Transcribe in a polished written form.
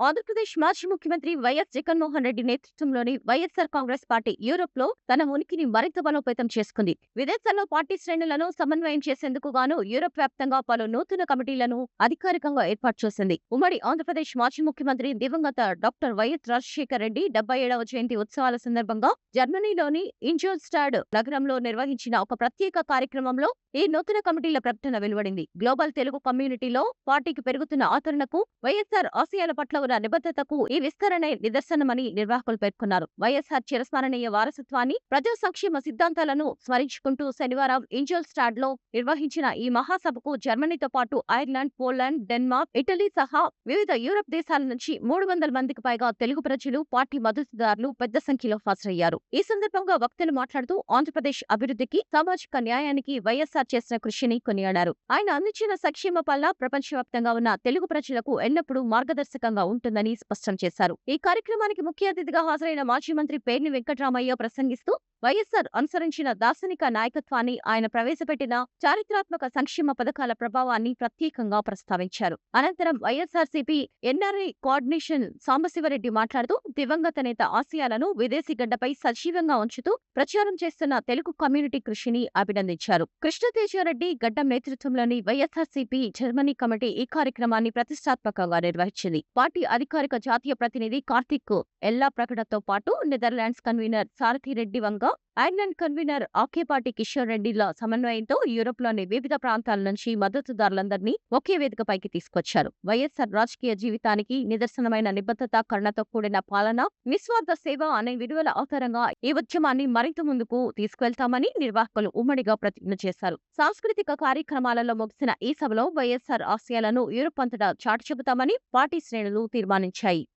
ఆంధ్రప్రదేశ్ మాజీ ముఖ్యమంత్రి వైఎస్ జగన్మోహన్ రెడ్డి నేతృత్వంలోని వైఎస్సార్ కాంగ్రెస్ పార్టీ యూరోప్‌లో తన ఉనికిని మరింత బలోపేతం చేసుకుంది. విదేశాల్లో పార్టీ శ్రేణులను సమన్వయం చేసేందుకు గాను యూరోప్ వ్యాప్తంగా పలు నూతన కమిటీలను అధికారికంగా ఏర్పాటు చేసింది. ఉమ్మడి ఆంధ్రప్రదేశ్ మాజీ ముఖ్యమంత్రి దివంగత డాక్టర్ వైఎస్ రాజశేఖర రెడ్డి 77వ జయంతి ఉత్సవాల సందర్భంగా జర్మనీలోని ఇంజోల్స్టాడ్ నగరంలో నిర్వహించిన ఒక ప్రత్యేక కార్యక్రమంలో ఈ నూతన కమిటీల ప్రకటన వెలువడింది. గ్లోబల్ తెలుగు కమ్యూనిటీలో పార్టీకి పెరుగుతున్న ఆదరణకు, వైఎస్సార్ ఆశయాల పట్ల ఉన్న నిబద్ధతకు ఈ విస్తరణే నిదర్శనమని నిర్వాహకులు పేర్కొన్నారు. వైఎస్సార్ చిరస్మరణీయ వారసత్వాన్ని, ప్రజా సంక్షేమ సిద్ధాంతాలను స్మరించుకుంటూ శనివారం ఇంజోల్స్టాడ్ లో నిర్వహించిన ఈ మహాసభకు జర్మనీతో పాటు ఐర్లాండ్, పోలాండ్, డెన్మార్క్, ఇటలీ సహా వివిధ యూరప్ దేశాల నుంచి 300 మందికి పైగా తెలుగు ప్రజలు, పార్టీ మద్దతుదారులు పెద్ద సంఖ్యలో హాజరయ్యారు. ఈ సందర్భంగా వక్తలు మాట్లాడుతూ ఆంధ్రప్రదేశ్ అభివృద్ధికి, సామాజిక న్యాయానికి వైఎస్సార్ చేసిన కృషిని కొనియాడారు. ఆయన అందించిన సంక్షేమ పాలన ప్రపంచవ్యాప్తంగా ఉన్న తెలుగు ప్రజలకు ఎల్లప్పుడూ మార్గదర్శకంగా ఉంటుందని స్పష్టం చేశారు. ఈ కార్యక్రమానికి ముఖ్య అతిథిగా హాజరైన మాజీ మంత్రి పేర్ని వెంకట్రామయ్య ప్రసంగిస్తూ వైఎస్సార్ అనుసరించిన దార్శనిక నాయకత్వాన్ని, ఆయన ప్రవేశపెట్టిన చారిత్రాత్మక సంక్షేమ పథకాల ప్రభావాన్ని ప్రత్యేకంగా ప్రస్తావించారు. అనంతరం వైఎస్సార్సీపీ ఎన్ఆర్ఐ కోఆర్డినేషన్ సాంబశివరెడ్డి మాట్లాడుతూ దివంగత నేత ఆశయాలను విదేశీ గడ్డపై సజీవంగా ఉంచుతూ ప్రచారం చేస్తున్న తెలుగు కమ్యూనిటీ కృషిని అభినందించారు. కృష్ణతేజారెడ్డి గడ్డం నేతృత్వంలోని వైఎస్సార్సీపీ జర్మనీ కమిటీ ఈ కార్యక్రమాన్ని ప్రతిష్టాత్మకంగా నిర్వహించింది. పార్టీ అధికారిక జాతీయ ప్రతినిధి కార్తిక్ ఎల్లా ప్రకటనతో పాటు నెదర్లాండ్స్ కన్వీనర్ సారథిరెడ్డి వంగ, ఐర్లాండ్ కన్వీనర్ ఆకేపాటి కిషోర్ రెడ్డిల సమన్వయంతో యూరోప్లోని వివిధ ప్రాంతాల నుంచి మద్దతుదారులందరినీ ఒకే వేదికపైకి తీసుకొచ్చారు. వైఎస్సార్ రాజకీయ జీవితానికి నిదర్శనమైన నిబద్ధత, కరుణతో కూడిన పాలన, నిస్వార్థ సేవ అనే విలువల ఆధారంగా ఈ ఉద్యమాన్ని మరింత ముందుకు తీసుకువెళ్తామని నిర్వాహకులు ఉమ్మడిగా ప్రతిజ్ఞ చేశారు. సాంస్కృతిక కార్యక్రమాలలో ముగిసిన ఈ సభలో వైఎస్సార్ ఆశయాలను యూరోప్ అంతటా చాటి చెబుతామని పార్టీ శ్రేణులు తీర్మానించాయి.